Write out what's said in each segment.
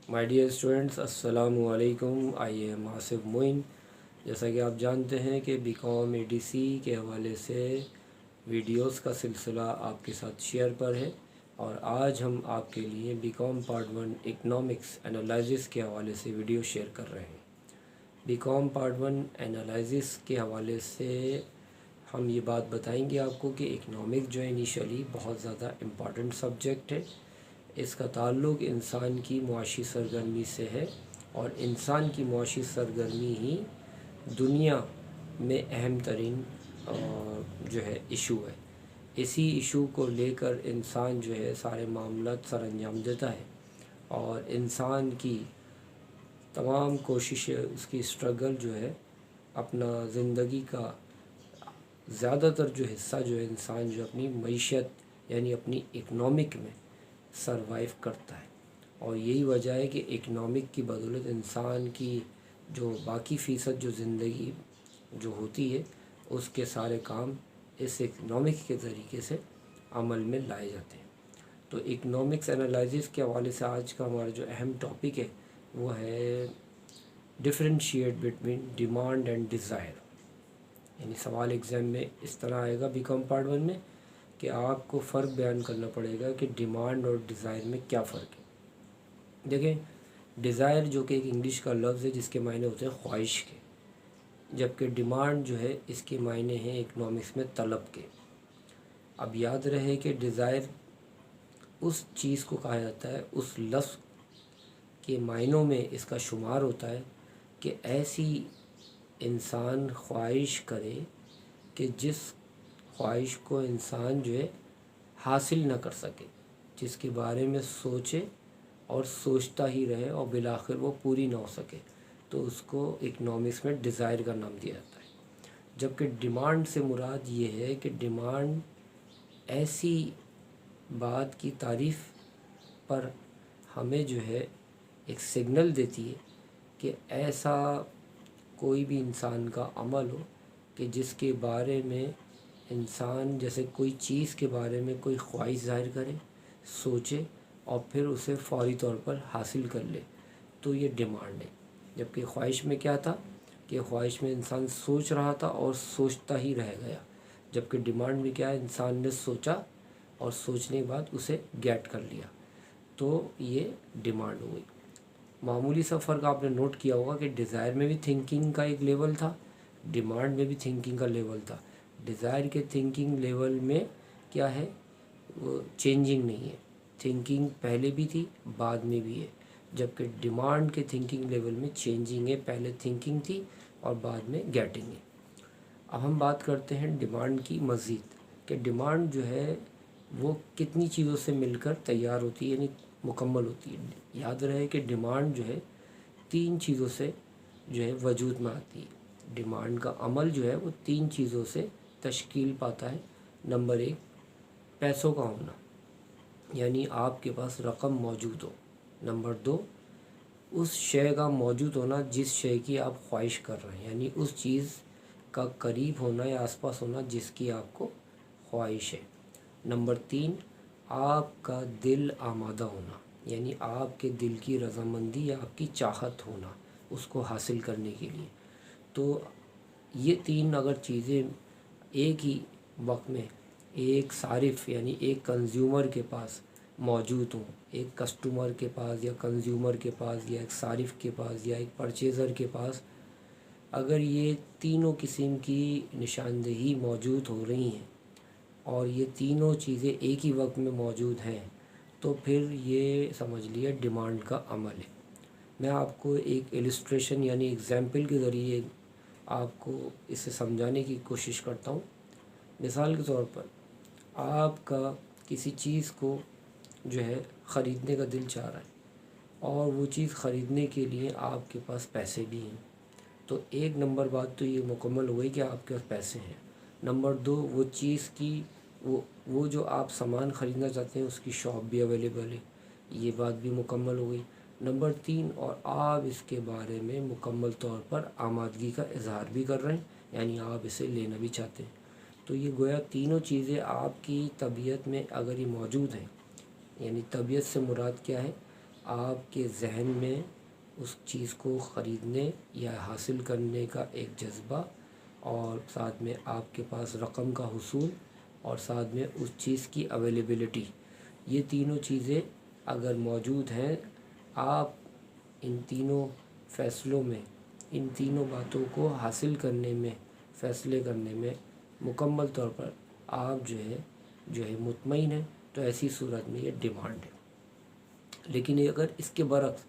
My dear students, अस्सलामु अलैकुम। I am Asif Moin. जैसा कि आप जानते हैं कि बीकॉम एडीसी के हवाले से वीडियोस का सिलसिला आपके साथ शेयर पर है, और आज हम आपके लिए बीकॉम पार्ट 1 इकनॉमिक्स एनालिसिस के हवाले से वीडियो शेयर कर रहे हैं। बीकॉम पार्ट 1 एनालिसिस के हवाले से हम ये बात बताएंगे आपको कि इकनॉमिक जो है इनिशियली बहुत ज़्यादा इम्पॉर्टेंट सब्जेक्ट है। इसका ताल्लुक़ इंसान की मुआशी सरगर्मी से है, और इंसान की मुआशी सरगर्मी ही दुनिया में अहम तरीन जो है इशू है। इसी इशू को लेकर इंसान जो है सारे मामलात सर अंजाम देता है, और इंसान की तमाम कोशिशें, उसकी स्ट्रगल जो है, अपना ज़िंदगी का ज़्यादातर जो हिस्सा जो है इंसान जो अपनी मईशत यानी अपनी इकनॉमिक में सरवाइव करता है। और यही वजह है कि इकनॉमिक की बदौलत इंसान की जो बाकी फ़ीसद जो ज़िंदगी जो होती है उसके सारे काम इस इकनॉमिक के तरीके से अमल में लाए जाते हैं। तो इकनॉमिक्स एनालिसिस के हवाले से आज का हमारा जो अहम टॉपिक है वो है differentiate between demand and desire. यानी सवाल एग्ज़ाम में इस तरह आएगा बीकॉम पार्ट 1 में कि आपको फ़र्क बयान करना पड़ेगा कि डिमांड और डिज़ायर में क्या फ़र्क है। देखें, डिज़ायर जो कि एक इंग्लिश का लफ्ज़ है जिसके मायने होते हैं ख्वाहिश के, जबकि डिमांड जो है इसके मायने हैं इकनॉमिक्स में तलब के। अब याद रहे कि डिज़ायर उस चीज़ को कहा जाता है, उस लफ्ज़ के मायनों में इसका शुमार होता है कि ऐसी इंसान ख्वाहिश करे कि जिस ख्वाहिश को इंसान जो है हासिल न कर सके, जिसके बारे में सोचे और सोचता ही रहे और बिलाखिर वो पूरी ना हो सके, तो उसको इकनॉमिक्स में डिज़ायर का नाम दिया जाता है। जबकि डिमांड से मुराद ये है कि डिमांड ऐसी बात की तारीफ़ पर हमें जो है एक सिग्नल देती है कि ऐसा कोई भी इंसान का अमल हो कि जिसके बारे में इंसान जैसे कोई चीज़ के बारे में कोई ख्वाहिश ज़ाहिर करे, सोचे और फिर उसे फ़ौरी तौर पर हासिल कर ले, तो ये डिमांड है। जबकि ख्वाहिश में क्या था कि ख्वाहिश में इंसान सोच रहा था और सोचता ही रह गया, जबकि डिमांड में क्या है, इंसान ने सोचा और सोचने के बाद उसे गेट कर लिया, तो ये डिमांड हो गई। मामूली सा फ़र्क आपने नोट किया होगा कि डिज़ायर में भी थिंकिंग का एक लेवल था, डिमांड में भी थिंकिंग का लेवल था। डिज़ायर के थिंकिंग लेवल में क्या है, वो चेंजिंग नहीं है, थिंकिंग पहले भी थी बाद में भी है। जबकि डिमांड के थिंकिंग लेवल में चेंजिंग है, पहले थिंकिंग थी और बाद में गेटिंग है। अब हम बात करते हैं डिमांड की मज़ीद, कि डिमांड जो है वो कितनी चीज़ों से मिलकर तैयार होती है यानी मुकम्मल होती है। याद रहे कि डिमांड जो है 3 चीज़ों से जो है वजूद में आती है। डिमांड का अमल जो है वो 3 चीज़ों से तश्कील पाता है। नंबर 1, पैसों का होना, यानी आपके पास रकम मौजूद हो। नंबर 2, उस शय का मौजूद होना जिस शय की आप ख्वाहिश कर रहे हैं, यानी उस चीज़ का करीब होना या आसपास होना जिसकी आपको ख्वाहिश है। नंबर 3, आपका दिल आमादा होना, यानी आपके दिल की रज़ामंदी या आपकी चाहत होना उसको हासिल करने के लिए। तो ये 3 अगर चीज़ें एक ही वक्त में एक सारिफ़ यानी एक कंज्यूमर के पास मौजूद हों, एक कस्टमर के पास या कंज्यूमर के पास या एक सारिफ़ के पास या एक परचेज़र के पास, अगर ये तीनों किस्म की निशानदेही मौजूद हो रही हैं और ये तीनों चीज़ें एक ही वक्त में मौजूद हैं, तो फिर ये समझ लिया डिमांड का अमल है। मैं आपको एक इलस्ट्रेशन यानी एग्ज़ाम्पल के ज़रिए आपको इसे समझाने की कोशिश करता हूँ। मिसाल के तौर पर आपका किसी चीज़ को जो है ख़रीदने का दिल चाह रहा है और वो चीज़ ख़रीदने के लिए आपके पास पैसे भी हैं, तो एक नंबर बात तो ये मुकम्मल हो गई कि आपके पास पैसे हैं। नंबर 2, वो चीज़ की वो जो आप सामान ख़रीदना चाहते हैं उसकी शॉप भी अवेलेबल है, ये बात भी मुकम्मल हो गई। नंबर 3, और आप इसके बारे में मुकम्मल तौर पर आमादगी का इज़हार भी कर रहे हैं, यानी आप इसे लेना भी चाहते हैं। तो ये गोया तीनों चीज़ें आपकी तबीयत में अगर ये मौजूद हैं, यानी तबीयत से मुराद क्या है आपके जहन में उस चीज़ को ख़रीदने या हासिल करने का एक जज्बा, और साथ में आपके पास रक़म का हुसूल, और साथ में उस चीज़ की अवेलेबिलिटी, ये तीनों चीज़ें अगर मौजूद हैं, आप इन तीनों फ़ैसलों में, इन तीनों बातों को हासिल करने में, फ़ैसले करने में मुकम्मल तौर पर आप जो है मुतमईन हैं, तो ऐसी सूरत में ये डिमांड है। लेकिन ये अगर इसके बरक्स,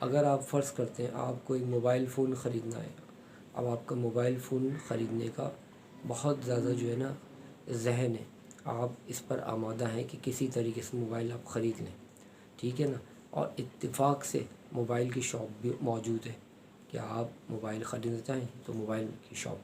अगर आप फ़र्ज़ करते हैं आपको एक मोबाइल फ़ोन ख़रीदना है, अब आपका मोबाइल फ़ोन ख़रीदने का बहुत ज़्यादा जो है ना ज़हन है, आप इस पर आमादा हैं कि किसी तरीके से मोबाइल आप ख़रीद लें, ठीक है ना, और इत्तेफाक से मोबाइल की शॉप भी मौजूद है कि आप मोबाइल ख़रीदना चाहें तो मोबाइल की शॉप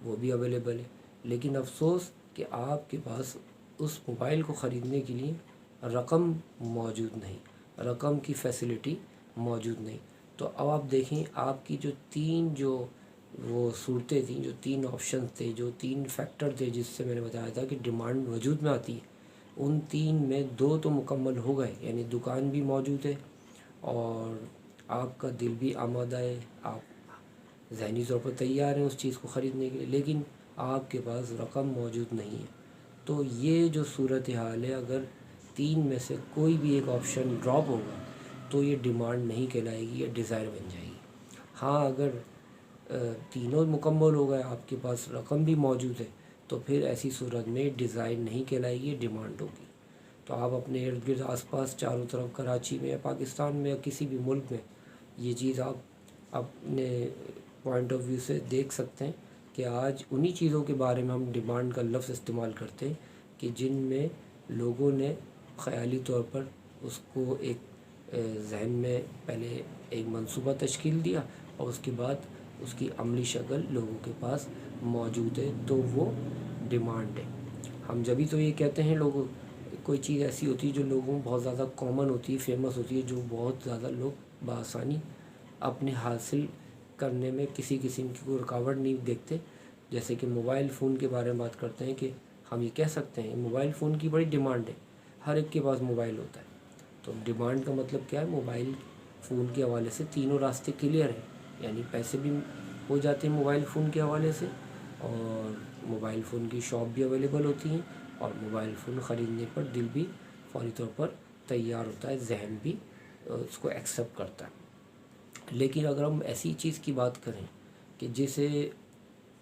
वो भी अवेलेबल है। लेकिन अफसोस कि आपके पास उस मोबाइल को ख़रीदने के लिए रक़म मौजूद नहीं, रक़म की फ़ैसिलिटी मौजूद नहीं। तो अब आप देखें, आपकी जो तीन जो वो सूरतें थी, जो तीन ऑप्शन थे, जो तीन फैक्टर थे जिससे मैंने बताया था कि डिमांड वजूद में आती है, उन तीन में दो तो मुकम्मल हो गए, यानी दुकान भी मौजूद है और आपका दिल भी आमादा है, आप ज़हनी तौर पर तैयार हैं उस चीज़ को ख़रीदने के लिए, लेकिन आपके पास रक़म मौजूद नहीं है। तो ये जो सूरत हाल है, अगर तीन में से कोई भी एक ऑप्शन ड्रॉप होगा तो ये डिमांड नहीं कहलाएगी, ये डिज़ायर बन जाएगी। हाँ, अगर तीनों मुकम्मल हो गए, आपके पास रक़म भी मौजूद है, तो फिर ऐसी सूरत में डिज़ायर नहीं कहलाएगी, डिमांड होगी। तो आप अपने इर्द गिर्द आस पास चारों तरफ कराची में या पाकिस्तान में या किसी भी मुल्क में ये चीज़ आप अपने पॉइंट ऑफ व्यू से देख सकते हैं कि आज उन्हीं चीज़ों के बारे में हम डिमांड का लफ्ज़ इस्तेमाल करते हैं कि जिनमें लोगों ने ख़याली तौर पर उसको एक जहन में पहले एक मंसूबा तश्कील दिया और उसके बाद उसकी अमली शक्ल लोगों के पास मौजूद है, तो वो डिमांड है। हम जभी तो ये कहते हैं, लोगों कोई चीज़ ऐसी होती है जो लोगों में बहुत ज़्यादा कॉमन होती है, फेमस होती है, जो बहुत ज़्यादा लोग बआसानी अपने हासिल करने में किसी किस्म की कोई रुकावट नहीं देखते। जैसे कि मोबाइल फ़ोन के बारे में बात करते हैं कि हम ये कह सकते हैं मोबाइल फ़ोन की बड़ी डिमांड है, हर एक के पास मोबाइल होता है। तो डिमांड का मतलब क्या है, मोबाइल फ़ोन के हवाले से तीनों रास्ते क्लियर हैं, यानी पैसे भी हो जाते हैं मोबाइल फ़ोन के हवाले से, और मोबाइल फ़ोन की शॉप भी अवेलेबल होती हैं, और मोबाइल फ़ोन ख़रीदने पर दिल भी फ़ौरी तौर पर तैयार होता है, जहन भी उसको एक्सेप्ट करता है। लेकिन अगर हम ऐसी चीज़ की बात करें कि जिसे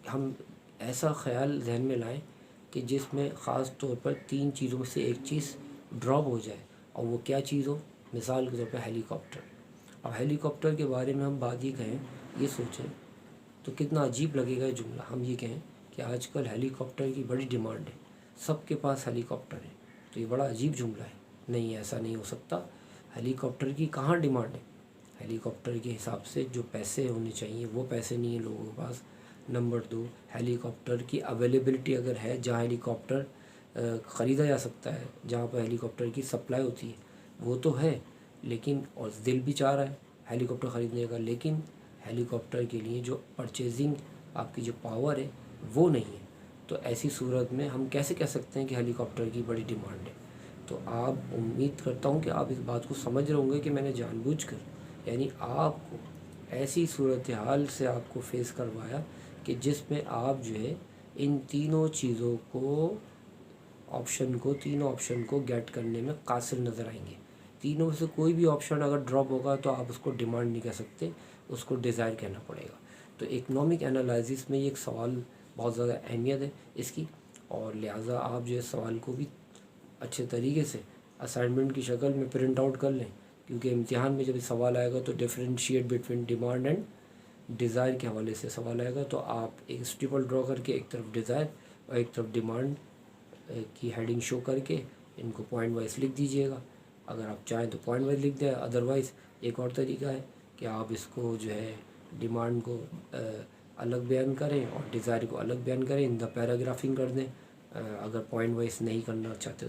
हम ऐसा ख़याल जहन में लाएं कि जिसमें ख़ास तौर पर तीन चीज़ों में से एक चीज़ ड्रॉप हो जाए, और वो क्या चीज़ हो, मिसाल के तौर पर हेलीकॉप्टर। अब हेलीकॉप्टर के बारे में हम बात ये कहें, ये सोचें तो कितना अजीब लगेगा ये जुमला। हम ये कहें कि आजकल हेलीकॉप्टर की बड़ी डिमांड है, सबके पास हेलीकॉप्टर है, तो ये बड़ा अजीब जुमला है। नहीं, ऐसा नहीं हो सकता। हेलीकॉप्टर की कहाँ डिमांड है? हेलीकॉप्टर के हिसाब से जो पैसे होने चाहिए वो पैसे नहीं है लोगों के पास। नंबर 2, हेलीकॉप्टर की अवेलेबिलिटी अगर है, जहाँ हेलीकॉप्टर ख़रीदा जा सकता है, जहाँ पर हेलीकॉप्टर की सप्लाई होती है, वो तो है, लेकिन और दिल भी चाह रहा है हेलीकॉप्टर ख़रीदने का, लेकिन हेलीकॉप्टर के लिए जो परचेजिंग आपकी जो पावर है वो नहीं है। तो ऐसी सूरत में हम कैसे कह सकते हैं कि हेलीकॉप्टर की बड़ी डिमांड है? तो आप, उम्मीद करता हूँ कि आप इस बात को समझ रहे होंगे कि मैंने जानबूझकर, यानी आपको ऐसी सूरत हाल से आपको फेस करवाया कि जिसमें आप जो है इन तीनों चीज़ों को, तीनों ऑप्शन को गेट करने में कासिर नज़र आएंगे। तीनों में से कोई भी ऑप्शन अगर ड्रॉप होगा तो आप उसको डिमांड नहीं कह सकते, उसको डिज़ायर कहना पड़ेगा। तो इकनॉमिक एनालिसिस में ये एक सवाल बहुत ज़्यादा अहमियत है इसकी, और लिहाजा आप जो है सवाल को भी अच्छे तरीके से असाइनमेंट की शक्ल में प्रिंट आउट कर लें, क्योंकि इम्तिहान में जब सवाल आएगा तो differentiate between demand and desire के हवाले से सवाल आएगा, तो आप एक स्टिपल ड्रॉ करके एक तरफ डिज़ायर और एक तरफ डिमांड की हेडिंग शो करके इनको पॉइंट वाइज लिख दीजिएगा। अगर आप चाहें तो पॉइंट वाइज लिख दें, अदरवाइज़ एक और तरीका है कि आप इसको जो है डिमांड को अलग बयान करें और डिज़ायर को अलग बयान करें, इन द पैराग्राफिंग कर दें, अगर पॉइंट वाइज नहीं करना चाहते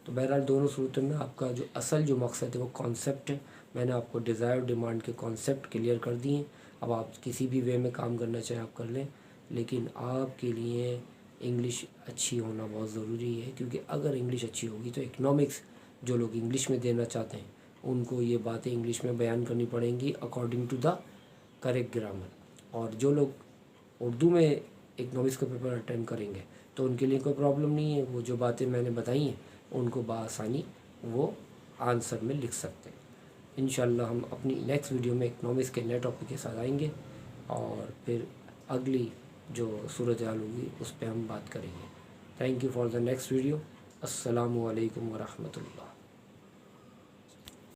तो बहरहाल दोनों सूरतों में आपका जो असल जो मकसद है वो कॉन्सेप्ट है। मैंने आपको डिज़ायर और डिमांड के कॉन्सेप्ट क्लियर कर दिए हैं। अब आप किसी भी वे में काम करना चाहें आप कर लें, लेकिन आपके लिए इंग्लिश अच्छी होना बहुत ज़रूरी है, क्योंकि अगर इंग्लिश अच्छी होगी तो इकनॉमिक्स जो लोग इंग्लिश में देना चाहते हैं उनको ये बातें इंग्लिश में बयान करनी पड़ेंगी according to the correct grammar. और जो लोग उर्दू में इकनॉमिक्स का पेपर अटेंड करेंगे तो उनके लिए कोई प्रॉब्लम नहीं है, वो जो बातें मैंने बताई हैं उनको बआसानी वो आंसर में लिख सकते हैं। इंशाल्लाह हम अपनी नेक्स्ट वीडियो में इकनॉमिक्स के नए टॉपिक के साथ आएंगे और फिर अगली जो सूरत हाल होगी उस पर हम बात करेंगे। Thank you for the next video. अस्सलामु अलैकुम व रहमतुल्लाह।